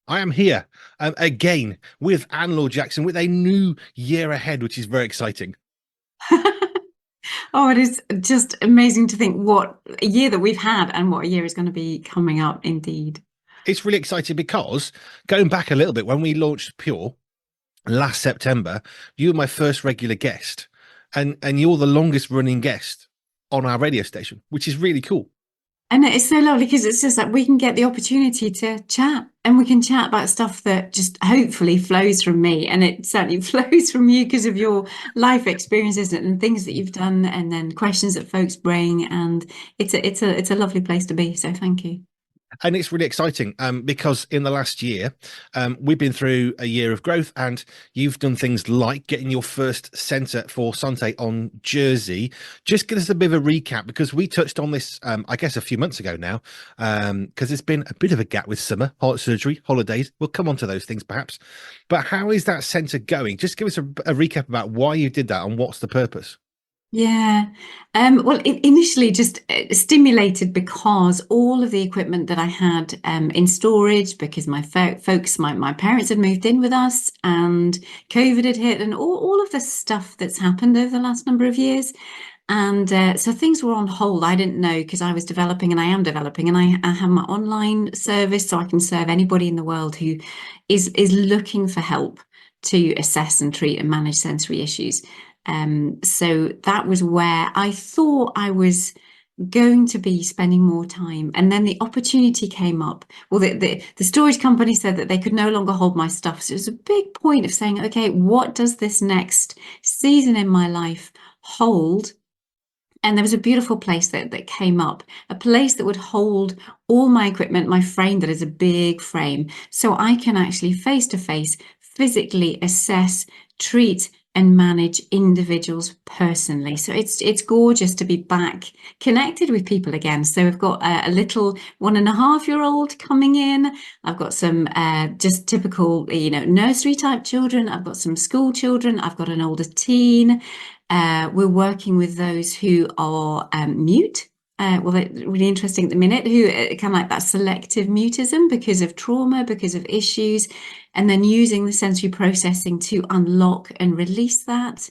I am here again with Anne Laure Jackson with a new year ahead, which is very exciting. Oh, it is just amazing to think what a year that we've had and what a year is going to be coming up indeed. It's really exciting because going back a little bit, when we launched Pure last September, you were my first regular guest, and you're the longest running guest on our radio station, which is really cool. And it's so lovely because it's just like we can get the opportunity to chat and we can chat about stuff that just hopefully flows from me. And it certainly flows from you because of your life experiences and things that you've done and then questions that folks bring. And it's a lovely place to be. So thank you. And it's really exciting because in the last year, we've been through a year of growth, and you've done things like getting your first centre for Sante on Jersey. Just give us a bit of a recap, because we touched on this, I guess, a few months ago now, because there's been a bit of a gap with summer, heart surgery, holidays. We'll come on to those things perhaps. But how is that centre going? Just give us a recap about why you did that and what's the purpose. Yeah. Well, initially just stimulated because all of the equipment that I had in storage, because my folks, my parents had moved in with us and COVID had hit and all of the stuff that's happened over the last number of years. And so things were on hold. I didn't know because I was developing and I am developing and I have my online service so I can serve anybody in the world who is looking for help to assess and treat and manage sensory issues. So that was where I thought I was going to be spending more time. And then the opportunity came up. Well, the storage company said that they could no longer hold my stuff. So it was a big point of saying, okay, what does this next season in my life hold? And there was a beautiful place that came up, a place that would hold all my equipment, my frame that is a big frame, so I can actually face to face physically assess, treat, and manage individuals personally. So it's gorgeous to be back connected with people again. So we've got a little 1.5-year-old coming in. I've got some just typical, nursery type children. I've got some school children. I've got an older teen. We're working with those who are mute. Well, they're really interesting at the minute, who kind of like that selective mutism because of trauma, because of issues, and then using the sensory processing to unlock and release that.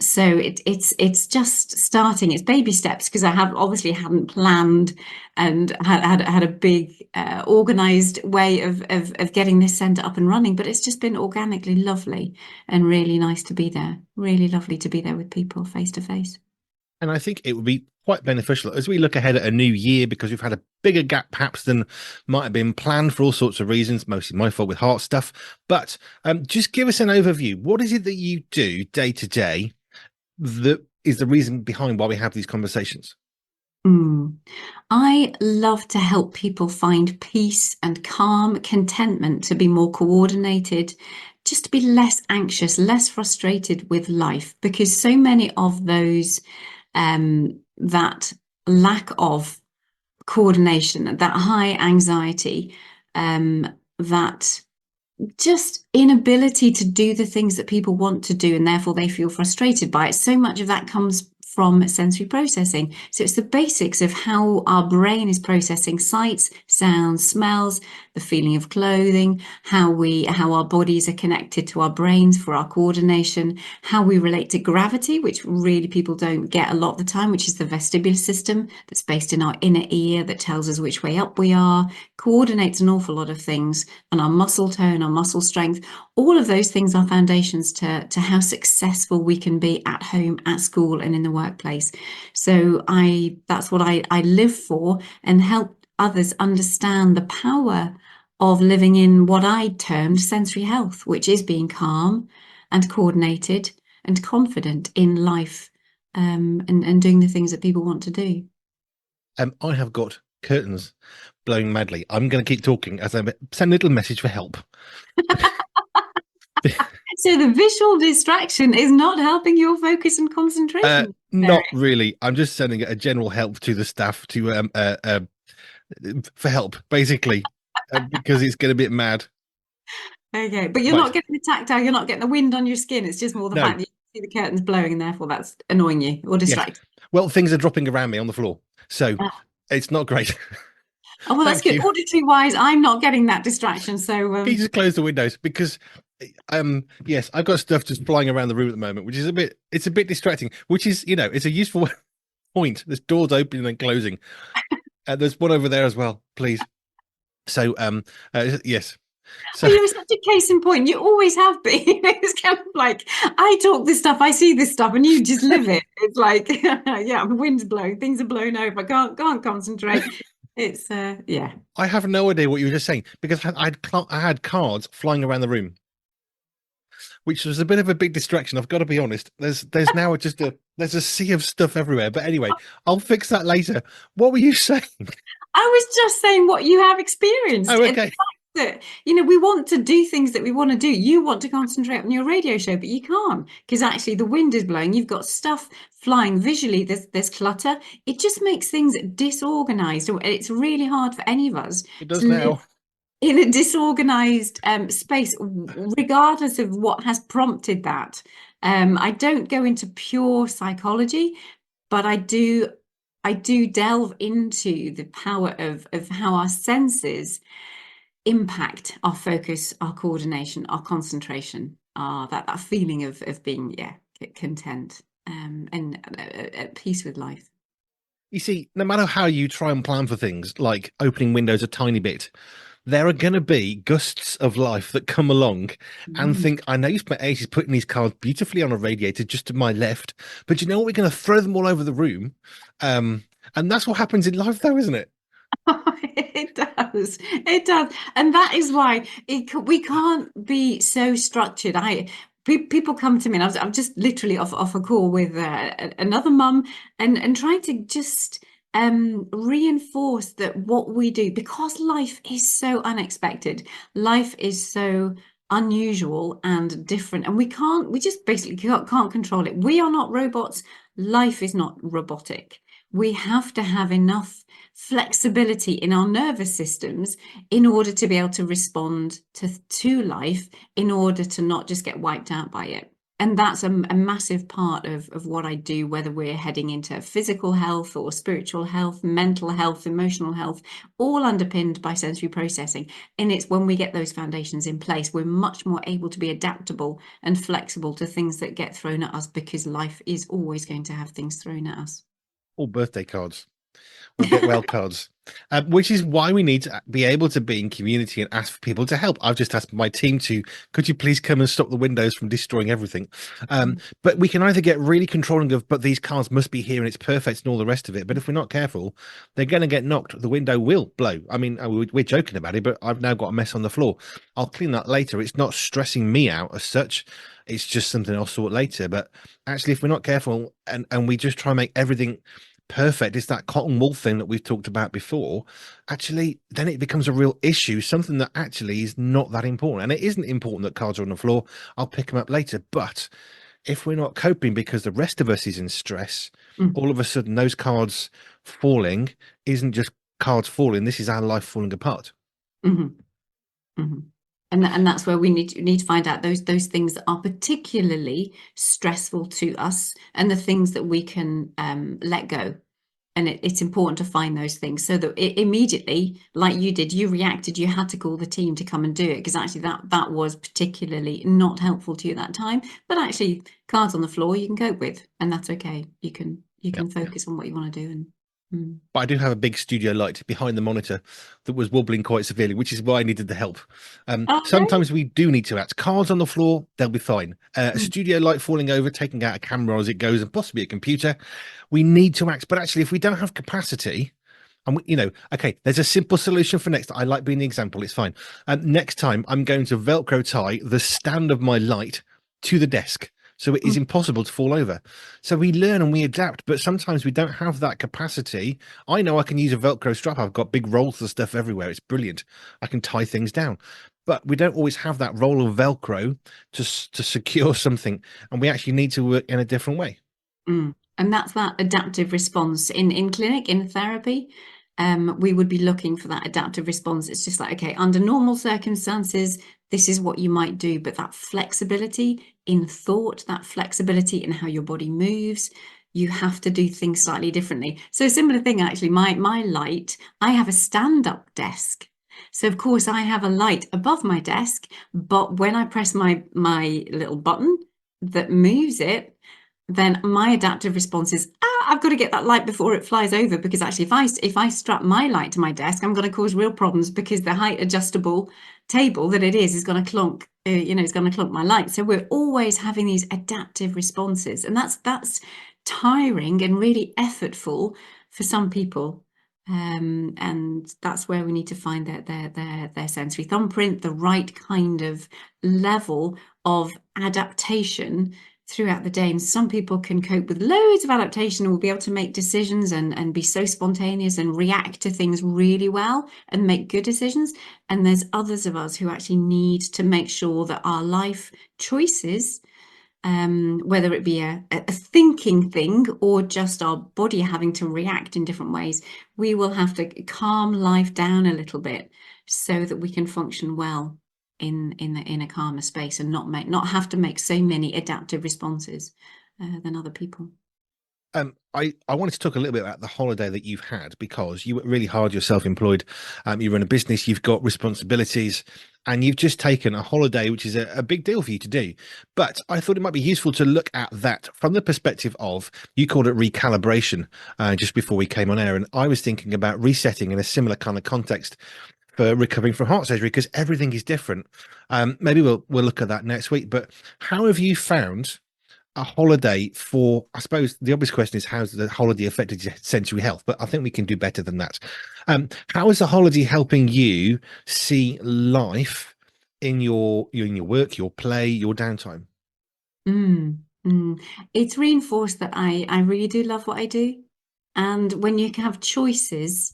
So it's just starting. It's baby steps because I have obviously hadn't planned and had a big organized way of getting this centre up and running, but it's just been organically lovely and really nice to be there. Really lovely to be there with people face to face. And I think it would be quite beneficial as we look ahead at a new year, because we've had a bigger gap perhaps than might have been planned for all sorts of reasons, mostly my fault with heart stuff. But just give us an overview. What is it that you do day to day that is the reason behind why we have these conversations? Mm. I love to help people find peace and calm, contentment, to be more coordinated, just to be less anxious, less frustrated with life, because so many of those that lack of coordination, that high anxiety, that just inability to do the things that people want to do and therefore they feel frustrated by it. So much of that comes from sensory processing. So it's the basics of how our brain is processing sights, sounds, smells, the feeling of clothing, how our bodies are connected to our brains for our coordination, how we relate to gravity, which really people don't get a lot of the time, which is the vestibular system that's based in our inner ear that tells us which way up we are, coordinates an awful lot of things, and our muscle tone, our muscle strength. All of those things are foundations to how successful we can be at home, at school, and in the workplace. So that's what I live for, and help others understand the power of living in what I termed sensory health, which is being calm and coordinated and confident in life, and doing the things that people want to do. I have got curtains blowing madly. I'm going to keep talking as I send a little message for help. So the visual distraction is not helping your focus and concentration. Not really. I'm just sending a general help to the staff to for help, basically, because it's getting a bit mad. Okay, but you're Right. not getting the tactile, you're not getting the wind on your skin. It's just more the No. fact that you see the curtains blowing and therefore that's annoying you or Yes. distracting. Well, things are dropping around me on the floor, so it's not great. Oh, well, that's Thank good. you. Auditory wise, I'm not getting that distraction. So, Can you just close the windows? Because yes, I've got stuff just flying around the room at the moment, which is it's a bit distracting, which is, it's a useful point. There's doors opening and closing. There's one over there as well, please. So yes. So well, you're such a case in point. You always have been. It's kind of like I talk this stuff, I see this stuff, and you just live it. It's like, yeah, the wind's blowing, things are blown over. I can't concentrate. It's yeah. I have no idea what you were just saying because I had cards flying around the room, which was a bit of a big distraction. I've got to be honest. There's now just there's a sea of stuff everywhere. But anyway, I'll fix that later. What were you saying? I was just saying what you have experienced. Oh, The okay. fact that, we want to do things that we want to do. You want to concentrate on your radio show, but you can't because actually the wind is blowing. You've got stuff flying visually. There's clutter. It just makes things disorganized. It's really hard for any of us It to does live now. in a disorganized space, regardless of what has prompted that. I don't go into pure psychology, but I do delve into the power of how our senses impact our focus, our coordination, our concentration, that feeling of being, content, and at peace with life. You see, no matter how you try and plan for things, like opening windows a tiny bit, there are going to be gusts of life that come along and Mm. think, I know you spent ages putting these cards beautifully on a radiator just to my left, but you know what? We're going to throw them all over the room. And that's what happens in life, though, isn't it? It does. It does. And that is why we can't be so structured. People come to me, and I'm just literally off a call with another mum, and trying to just reinforce that what we do, because life is so unexpected, life is so unusual and different, and we just basically can't control it. We are not robots. Life is not robotic. We have to have enough flexibility in our nervous systems in order to be able to respond to life, in order to not just get wiped out by it. And that's a massive part of what I do, whether we're heading into physical health or spiritual health, mental health, emotional health, all underpinned by sensory processing. And it's when we get those foundations in place, we're much more able to be adaptable and flexible to things that get thrown at us, because life is always going to have things thrown at us. Or birthday cards. Or get well cards, which is why we need to be able to be in community and ask for people to help. I've just asked my team could you please come and stop the windows from destroying everything? But we can either get really controlling of, but these cards must be here and it's perfect and all the rest of it. But if we're not careful, they're going to get knocked. The window will blow. I mean, we're joking about it, but I've now got a mess on the floor. I'll clean that later. It's not stressing me out as such. It's just something I'll sort later. But actually, if we're not careful and we just try and make everything perfect, it's that cotton wool thing that we've talked about before, actually then it becomes a real issue, something that actually is not that important. And it isn't important that cards are on the floor, I'll pick them up later, but if we're not coping because the rest of us is in stress, all of a sudden those cards falling isn't just cards falling, this is our life falling apart. Mm-hmm. Mm-hmm. And that's where we need to find out those things that are particularly stressful to us, and the things that we can let go. And it's important to find those things, so that immediately, like you did, you reacted, you had to call the team to come and do it, because actually that was particularly not helpful to you at that time. But actually, cards on the floor you can cope with, and that's okay. You can focus on what you want to do. And But I do have a big studio light behind the monitor that was wobbling quite severely, which is why I needed the help. oh, great. Sometimes we do need to act. Cards on the floor, they'll be fine. A studio light falling over, taking out a camera as it goes, and possibly a computer. We need to act. But actually, if we don't have capacity, and okay, there's a simple solution for next. I like being the example. It's fine. Next time, I'm going to Velcro tie the stand of my light to the desk, so it is impossible to fall over. So we learn and we adapt, but sometimes we don't have that capacity. I know I can use a Velcro strap. I've got big rolls of stuff everywhere. It's brilliant. I can tie things down, but we don't always have that roll of Velcro to secure something, and we actually need to work in a different way. And that's that adaptive response in clinic, in therapy. We would be looking for that adaptive response. It's just like, okay, under normal circumstances, this is what you might do, but that flexibility in thought, that flexibility in how your body moves, you have to do things slightly differently. So a similar thing, actually, my light, I have a stand-up desk. So of course I have a light above my desk, but when I press my little button that moves it, then my adaptive response is, I've got to get that light before it flies over, because actually if I strap my light to my desk, I'm going to cause real problems, because the height adjustable table that it is going to clunk, it's going to clunk my light. So we're always having these adaptive responses, and that's tiring and really effortful for some people. And that's where we need to find their sensory thumbprint, the right kind of level of adaptation throughout the day. And some people can cope with loads of adaptation and will be able to make decisions and be so spontaneous and react to things really well and make good decisions. And there's others of us who actually need to make sure that our life choices, whether it be a thinking thing or just our body having to react in different ways, we will have to calm life down a little bit so that we can function well in a calmer space and not have to make so many adaptive responses than other people. I wanted to talk a little bit about the holiday that you've had, because you were really hard, you're self-employed, you run a business, you've got responsibilities, and you've just taken a holiday, which is a big deal for you to do. But I thought it might be useful to look at that from the perspective of, you called it recalibration just before we came on air, and I was thinking about resetting in a similar kind of context for recovering from heart surgery, because everything is different. Maybe we'll look at that next week. But how have you found a holiday for, I suppose the obvious question is, how's the holiday affected your sensory health? But I think we can do better than that. How is the holiday helping you see life in your work, your play, your downtime? Mm, mm. It's reinforced that I really do love what I do. And when you have choices,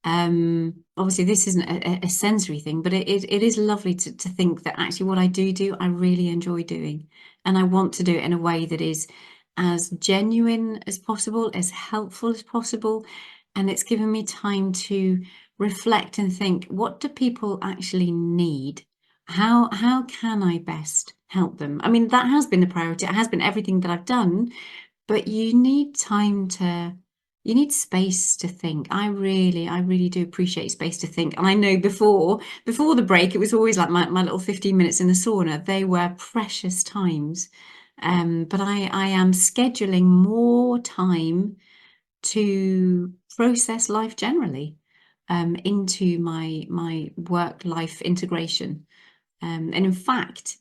obviously this isn't a sensory thing, but it is lovely to think that actually what I do, I really enjoy doing. And I want to do it in a way that is as genuine as possible, as helpful as possible. And it's given me time to reflect and think, what do people actually need? How can I best help them? I mean, that has been the priority. It has been everything that I've done, but you need time to, you need space to think. I really do appreciate space to think. And I know before the break, it was always like my little 15 minutes in the sauna. They were precious times. But I am scheduling more time to process life generally, into my work life integration. And in fact,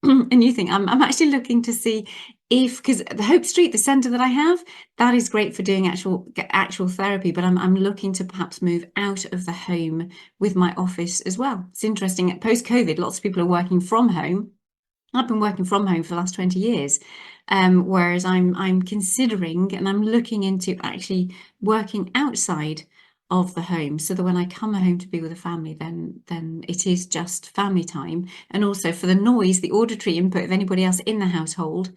a new thing, I'm actually looking to see if, because the Hope Street, the centre that I have, that is great for doing actual therapy, but I'm looking to perhaps move out of the home with my office as well. It's interesting. Post COVID, lots of people are working from home. I've been working from home for the last 20 years, whereas I'm considering and I'm looking into actually working outside of the home, so that when I come home to be with a family, then it is just family time. And also for the noise, the auditory input of anybody else in the household,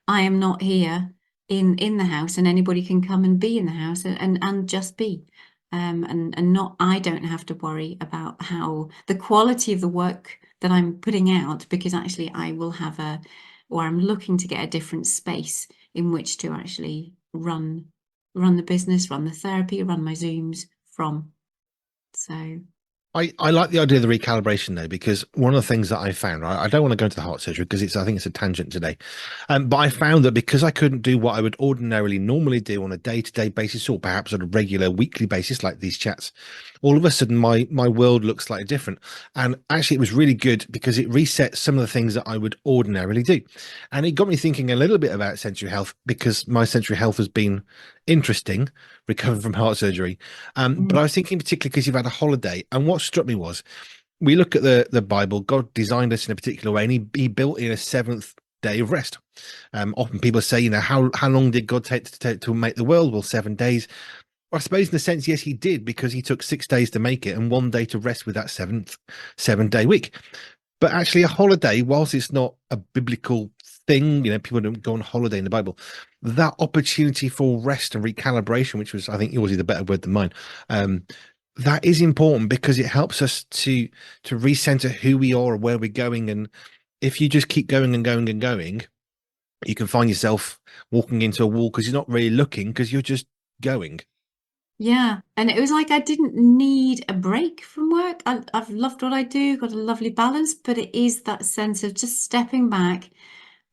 I am not here in the house, and anybody can come and be in the house and just be. And not, I don't have to worry about how the quality of the work that I'm putting out, because actually I will have or I'm looking to get a different space in which to actually run the business, run the therapy, run my Zooms from. So, I like the idea of the recalibration though, because one of the things that I found, I don't want to go into the heart surgery because I think it's a tangent today. But I found that because I couldn't do what I would ordinarily normally do on a day-to-day basis, or perhaps on a regular weekly basis, like these chats, all of a sudden my world looks slightly different. And actually it was really good because it reset some of the things that I would ordinarily do. And it got me thinking a little bit about sensory health, because my sensory health has been interesting, recovering from heart surgery. But mm, I was thinking particularly because you've had a holiday, and what struck me was, we look at the Bible. God designed us in a particular way, and he built in a seventh day of rest. Often people say, how long did God take to make the world? Well, 7 days. I suppose in a sense, yes, he did, because he took 6 days to make it and 1 day to rest with that 7 day week. But actually, a holiday, whilst it's not a biblical thing, people don't go on holiday in the Bible, that opportunity for rest and recalibration, which was, I think, yours is a better word than mine, that is important, because it helps us to recenter who we are and where we're going. And if you just keep going and going and going, you can find yourself walking into a wall because you're not really looking because you're just going. Yeah, and it was like I didn't need a break from work. I've loved what I do, got a lovely balance, but it is that sense of just stepping back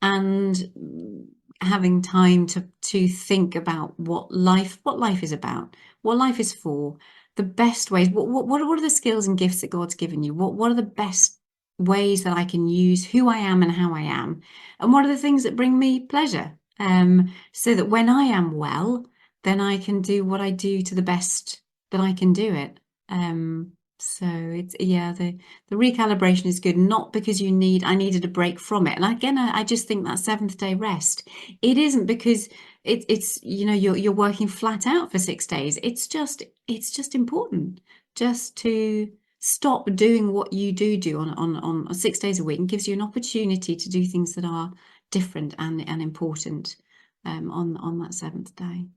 and having time to think about what life is about, what life is for, the best ways. What are the skills and gifts that God's given you? What are the best ways that I can use who I am and how I am, and what are the things that bring me pleasure? So that when I am well, then I can do what I do to the best that I can do it. So it's yeah, the recalibration is good, not because I needed a break from it. And again, I just think that seventh day rest, it isn't because it's you're working flat out for 6 days. It's just important just to stop doing what you do on 6 days a week and gives you an opportunity to do things that are different and important on that seventh day.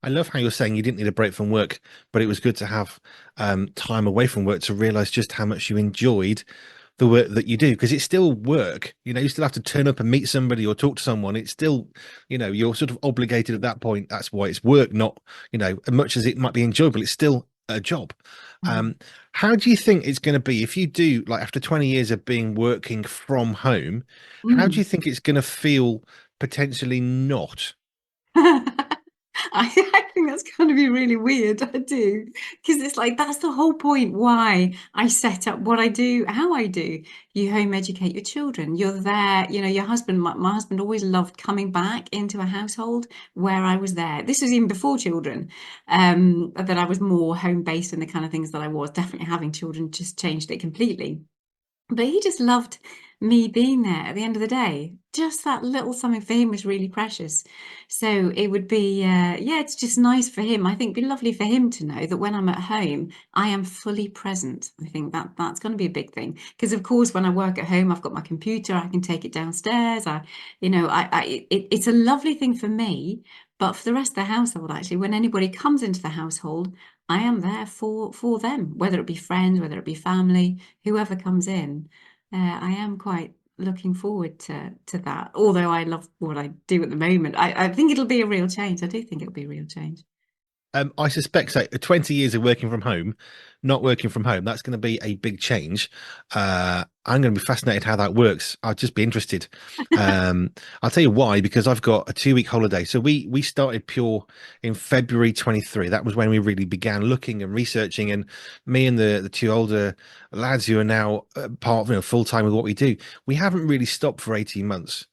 I love how you're saying you didn't need a break from work, but it was good to have time away from work to realize just how much you enjoyed the work that you do because it's still work. You still have to turn up and meet somebody or talk to someone. It's still, you're sort of obligated at that point. That's why it's work, not, as much as it might be enjoyable, it's still a job. Mm. Um, how do you think it's going to be if you do, like after 20 years of being working from home, how do Mm. you think it's going to feel potentially not? I think that's going to be really weird. I do. Because it's like that's the whole point why I set up what I do, how I do. You home educate your children. You're there, your husband, my husband always loved coming back into a household where I was there. This was even before children, that I was more home based and the kind of things that I was. Definitely having children just changed it completely. But he just loved me being there at the end of the day. Just that little something for him was really precious. So it would be, yeah, it's just nice for him. I think it'd be lovely for him to know that when I'm at home, I am fully present. I think that's going to be a big thing. Because of course, when I work at home, I've got my computer, I can take it downstairs. It's a lovely thing for me. But for the rest of the household, actually, when anybody comes into the household, I am there for them, whether it be friends, whether it be family, whoever comes in. I am quite looking forward to that. Although I love what I do at the moment, I think it'll be a real change. I do think it'll be a real change. I suspect so. 20 years of working from home, not working from home, that's going to be a big change. I'm going to be fascinated how that works. I'll just be interested. Um, I'll tell you why, because I've got a 2 week holiday. So we started Pure in February 23. That was when we really began looking and researching. And me and the two older lads who are now part of full time with what we do, we haven't really stopped for 18 months.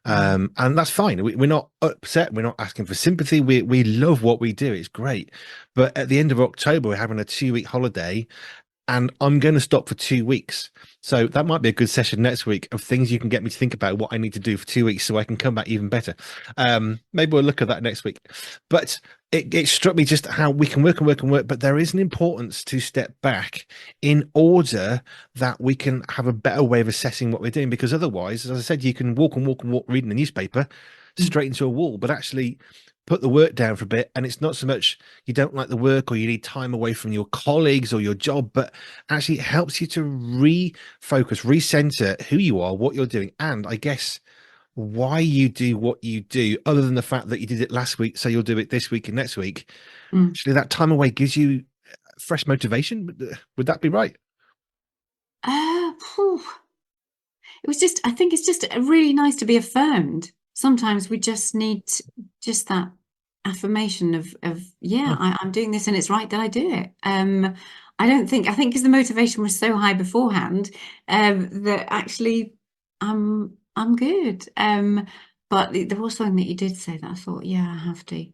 Mm, And that's fine. We're not upset. We're not asking for sympathy. We love what we do. It's great. But at the end of October, we're having a 2 week holiday and I'm going to stop for 2 weeks. So that might be a good session next week of things you can get me to think about what I need to do for 2 weeks so I can come back even better. Maybe we'll look at that next week. But it struck me just how we can work and work and work, but there is an importance to step back in order that we can have a better way of assessing what we're doing. Because otherwise, as I said, you can walk and walk and walk reading the newspaper mm, straight into a wall, but actually put the work down for a bit. And it's not so much you don't like the work or you need time away from your colleagues or your job, but actually it helps you to refocus, recenter who you are, what you're doing, and I guess why you do what you do, other than the fact that you did it last week, so you'll do it this week and next week. mm. Actually, that time away gives you fresh motivation. Would that be right? Phew. I think it's just really nice to be affirmed. Sometimes we just need just that affirmation of yeah, Mm. I'm doing this and it's right that I do it. I think because the motivation was so high beforehand, that actually I'm good. But there was something that you did say that I thought, yeah, I have to.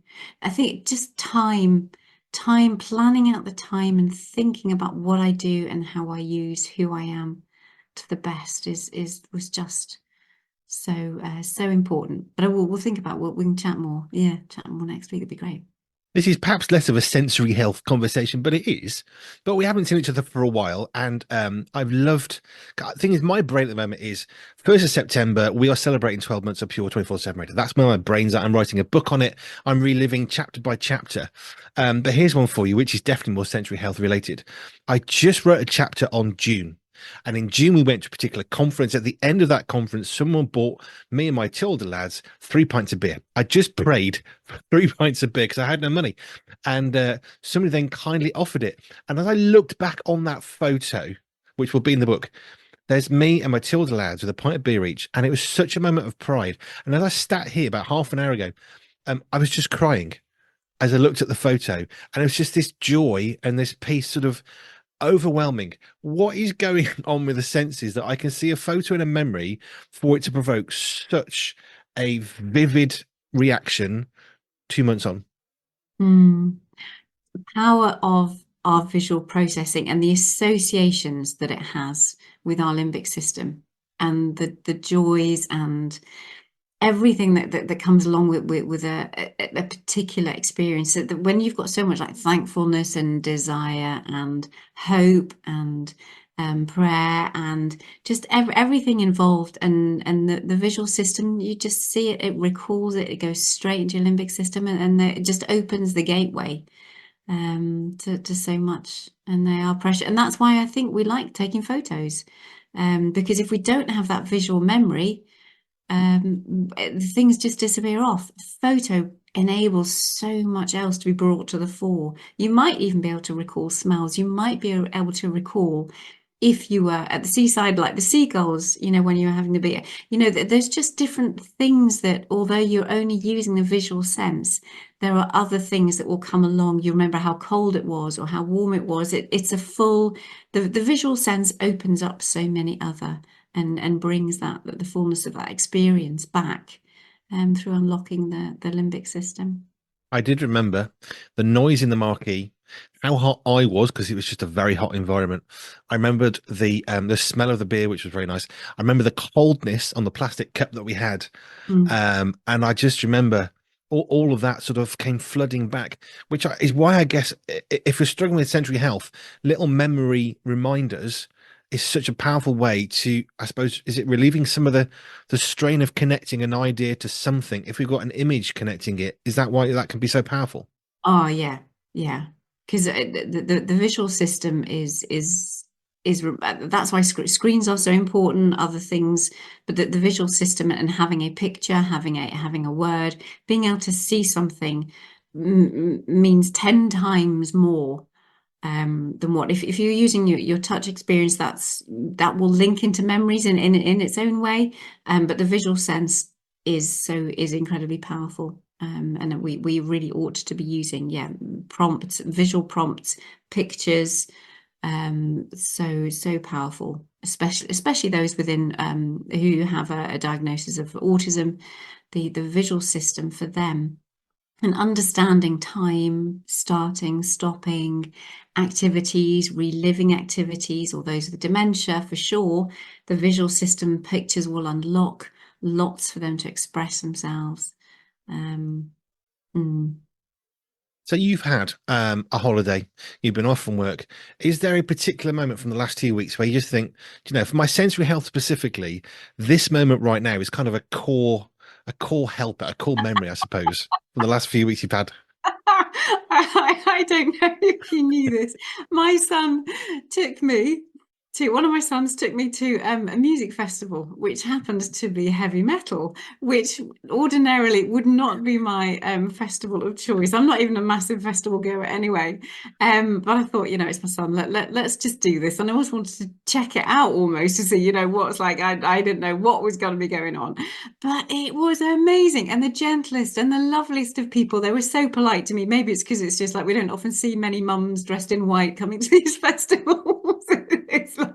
I think just time, planning out the time and thinking about what I do and how I use who I am to the best is was just so important. But we'll think about what we can chat more. Yeah, chat more next week. It'd be great. This is perhaps less of a sensory health conversation, but it is. But we haven't seen each other for a while, and I've loved. The thing is, my brain at the moment is 1st of September. We are celebrating 12 months of Pure 24/7 radio. That's where my brain's at. I'm writing a book on it. I'm reliving chapter by chapter. But here's one for you, which is definitely more sensory health related. I just wrote a chapter on June. And in June, we went to a particular conference. At the end of that conference, someone bought me and my Tilda lads 3 pints of beer. I just prayed for 3 pints of beer because I had no money. And somebody then kindly offered it. And as I looked back on that photo, which will be in the book, there's me and my Tilda lads with a pint of beer each. And it was such a moment of pride. And as I sat here about half an hour ago, I was just crying as I looked at the photo. And it was just this joy and this peace sort of overwhelming. What is going on with the senses that I can see a photo and a memory for it to provoke such a vivid reaction 2 months on? Mm. The power of our visual processing and the associations that it has with our limbic system and the joys and everything that comes along with a particular experience. That when you've got so much like thankfulness and desire and hope and prayer and just everything involved, and the visual system, you just see it, it recalls it, it goes straight into your limbic system, and it just opens the gateway to so much. And they are precious, and that's why I think we like taking photos, because if we don't have that visual memory, things just disappear off. Photo enables so much else to be brought to the fore. You might even be able to recall smells. You might be able to recall if you were at the seaside, like the seagulls, when you were having the beer, there's just different things that, although you're only using the visual sense, there are other things that will come along. You remember how cold it was or how warm it was. It's a full, the visual sense opens up so many other and brings the fullness of that experience back through unlocking the limbic system. I did remember the noise in the marquee, how hot I was because it was just a very hot environment. I remembered the smell of the beer, which was very nice. I remember the coldness on the plastic cup that we had, Mm. and I just remember all of that sort of came flooding back, which is why I guess if you're struggling with sensory health, little memory reminders is such a powerful way to, I suppose, is it relieving some of the strain of connecting an idea to something? If we've got an image connecting it, is that why that can be so powerful? Oh yeah, yeah. Because the visual system is that's why screens are so important. Other things, but the visual system and having a picture, having a word, being able to see something means 10 times more than what if you're using your touch experience. That will link into memories in its own way, but the visual sense is incredibly powerful, and we really ought to be using prompts, visual prompts, pictures, so powerful, especially those within who have a diagnosis of autism. The visual system for them and understanding time, starting, stopping, activities, reliving activities, or those with dementia for sure, the visual system pictures will unlock lots for them to express themselves. Um, mm. So you've had a holiday, you've been off from work. Is there a particular moment from the last 2 weeks where you just think, for my sensory health specifically, this moment right now is kind of a core helper, a core memory, I suppose, from the last few weeks you've had? I don't know if you knew this. My son took me one of my sons took me to a music festival, which happened to be heavy metal, which ordinarily would not be my festival of choice. I'm not even a massive festival goer anyway. But I thought, it's my son. Let's just do this. And I always wanted to check it out almost to see, what's like. I didn't know what was going to be going on. But it was amazing, and the gentlest and the loveliest of people. They were so polite to me. Maybe it's because it's just like we don't often see many mums dressed in white coming to these festivals. It's like,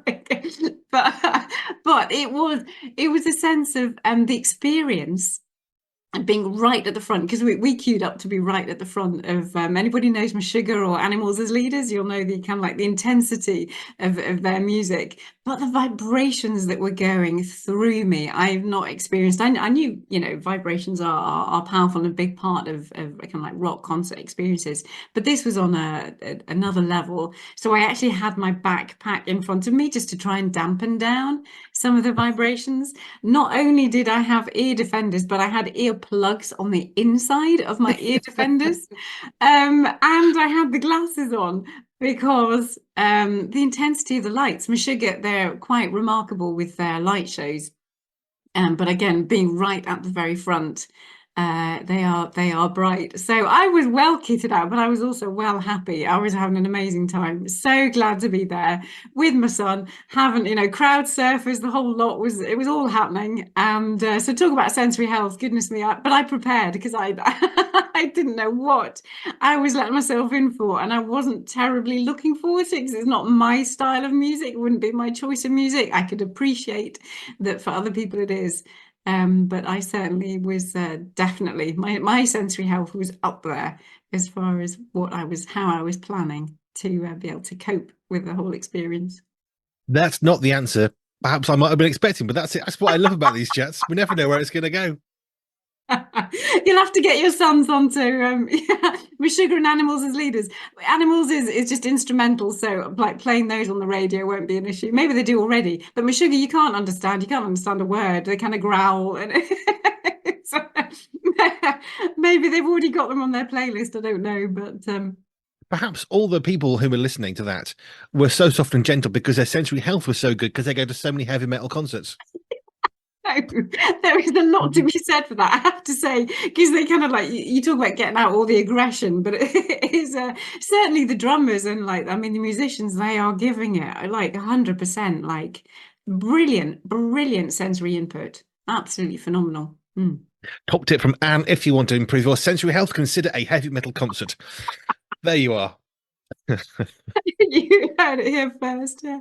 but it was a sense of the experience and being right at the front, because we queued up to be right at the front of anybody knows my Sugar or Animals as Leaders, you'll know the kind of like the intensity of their music, but the vibrations that were going through me, I've not experienced. I knew, vibrations are powerful and a big part of kind of like rock concert experiences, but this was on another level. So I actually had my backpack in front of me just to try and dampen down some of the vibrations. Not only did I have ear defenders, but I had ear plugs on the inside of my ear defenders. And I had the glasses on. because the intensity of the lights, Meshuggah, they're quite remarkable with their light shows. But again, being right at the very front, they are bright. So I was well kitted out, but I was also well happy. I was having an amazing time. So glad to be there with my son, having, crowd surfers, the whole lot it was all happening. And so talk about sensory health, goodness me. But I prepared because I I didn't know what I was letting myself in for, and I wasn't terribly looking forward to it because it's not my style of music. It wouldn't be my choice of music. I could appreciate that for other people it is. But I certainly was definitely my sensory health was up there as far as how I was planning to be able to cope with the whole experience. That's not the answer. Perhaps I might have been expecting, but that's it. That's what I love about these chats. We never know where it's going to go. You'll have to get your sons onto Meshuggah and Animals as leaders. Animals is just instrumental, so like playing those on the radio won't be an issue. Maybe they do already, but Meshuggah you can't understand. You can't understand a word. They kind of growl, and so, maybe they've already got them on their playlist. I don't know, but Perhaps all the people who were listening to that were so soft and gentle because their sensory health was so good because they go to so many heavy metal concerts. no, there is a lot to be said for that, I have to say, because they kind of like you talk about getting out all the aggression, but it is certainly the drummers and the musicians, they are giving it like 100%, like brilliant sensory input, absolutely phenomenal. Top tip from Anne: if you want to improve your sensory health, consider a heavy metal concert. There you are. You heard it here first. Yeah.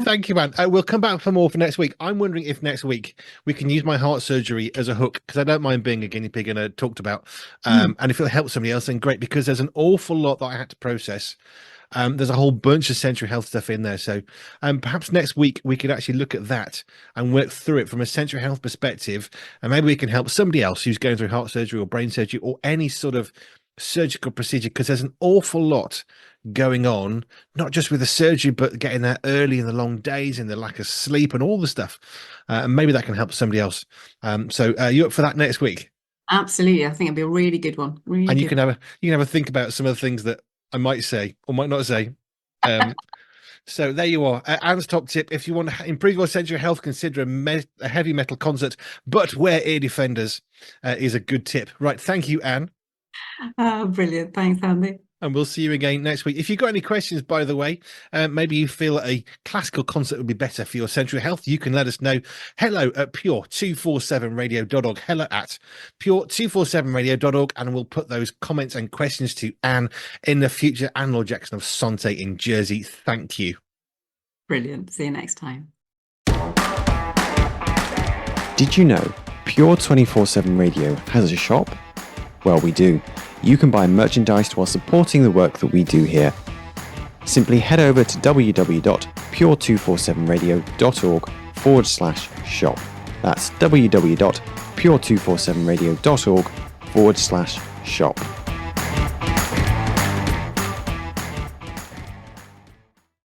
Thank you, Anne. We'll come back for more for next week. I'm wondering if next week we can use my heart surgery as a hook because I don't mind being a guinea pig and talked about. And if it'll help somebody else, then great, because there's an awful lot that I had to process. There's a whole bunch of sensory health stuff in there. So perhaps next week we could actually look at that and work through it from a sensory health perspective. And maybe we can help somebody else who's going through heart surgery or brain surgery or any sort of surgical procedure, because there's an awful lot going on, not just with the surgery, but getting there early in the long days and the lack of sleep and all the stuff. And maybe that can help somebody else. So you up for that next week? Absolutely. I think it'd be a really good one. Really And good. you can have a think about some of the things that I might say or might not say. So there you are. Anne's top tip: if you want to improve your sensory health, consider a heavy metal concert, but wear ear defenders is a good tip. Right. Thank you, Anne. Brilliant. Thanks, Andy. And we'll see you again next week. If you've got any questions, by the way, maybe you feel a classical concert would be better for your sensory health, you can let us know. Hello at pure247radio.org. Hello at pure247radio.org. And we'll put those comments and questions to Anne in the future. Anne Laure Jackson of Sante in Jersey. Thank you. Brilliant. See you next time. Did you know Pure 24/7 Radio has a shop? Well, we do. You can buy merchandise while supporting the work that we do here. Simply head over to www.pure247radio.org/shop. That's www.pure247radio.org/shop.